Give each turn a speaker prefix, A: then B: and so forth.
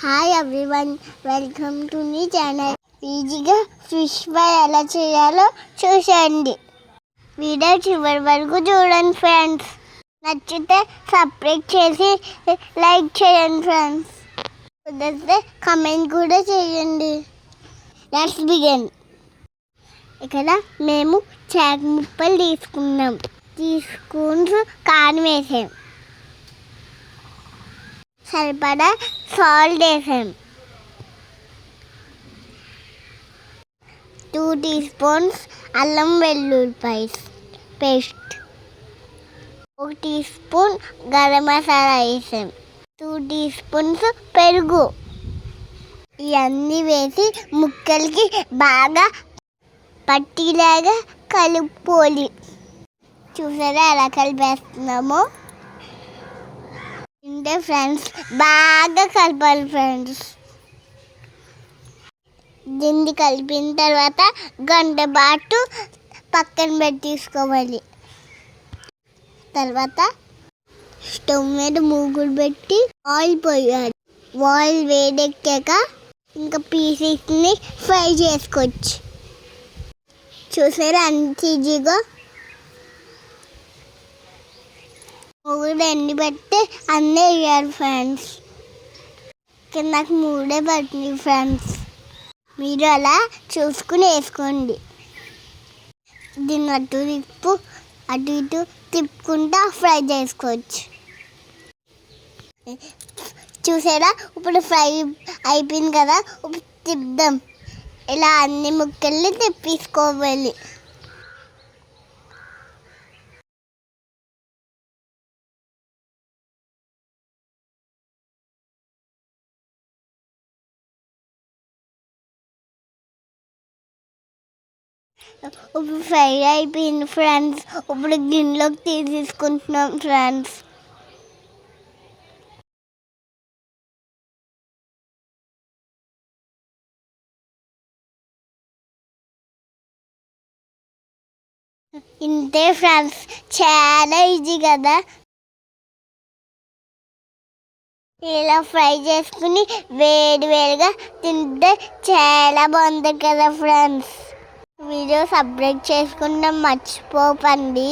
A: Hi everyone, welcome to me channel. ఈజీగా fish fry ఎలా చేయాలో చూసేయండి. వీడియో చివరి వరకు చూడండి ఫ్రెండ్స్. నచ్చితే సబ్స్క్రైబ్ చేసి లైక్ చేయండి ఫ్రెండ్స్. కుదిరితే కమెంట్ కూడా చేయండి. Let's begin. ఇక్కడ మేము చేప ముక్కలు తీసుకున్నాం. 3 స్పూన్స్ కారం వేసాం. సరిపడా సాల్ట్ వేసాం. 2 టీ స్పూన్స్ అల్లం వెల్లుల్లిపాయ paste. 1 teaspoon garam masala వేసాం. 2 టీ స్పూన్స్ పెరుగు. ఇవన్నీ వేసి ముక్కలకి బాగా పట్టిలాగా కలుపుకోవాలి. చూసారా ఎలా కలిపేస్తున్నామో? ఇంతే ఫ్రెండ్స్, బాగా కలపాలి ఫ్రెండ్స్. దీన్ని కలిపిన తర్వాత గంట పాటు పక్కన పెట్టేసుకోవాలి. తర్వాత స్టవ్ మీద మూగుడు పెట్టి ఆయిల్ పోయాలి. ఆయిల్ వేడెక్కాక ఇంకా పీసెస్ని ఫ్రై చేసుకోవచ్చు. చూసారా అంత ఈజీగా? మూగుడు ఎండి పెట్టి అన్నీ వేయాలి ఫ్రెండ్స్. నాకు 3 పట్టింది ఫ్రెండ్స్. మీరు అలా చూసుకుని వేసుకోండి. దీన్ని అటు ఇటు తిప్పుకుంటా ఫ్రై చేసుకోవచ్చు. చూసారా, ఇప్పుడు ఫ్రై అయిపోయింది కదా. ఇప్పుడు తిప్పుదాం. ఇలా అన్ని ముక్కల్ని తిప్పేసుకోవాలి. ఇప్పుడు ఫ్రై అయిపోయింది ఫ్రెండ్స్. ఇప్పుడు గిన్నెలోకి తీసేసుకుంటున్నాం ఫ్రెండ్స్. ఇంతే ఫ్రెండ్స్, చాలా ఈజీ కదా. ఇలా ఫ్రై చేసుకుని వేడిగా తింటే చాలా బాగుంటుంది కదా ఫ్రెండ్స్. వీడియో సబ్స్క్రైబ్ చేసుకుంటాం మర్చిపోకండి.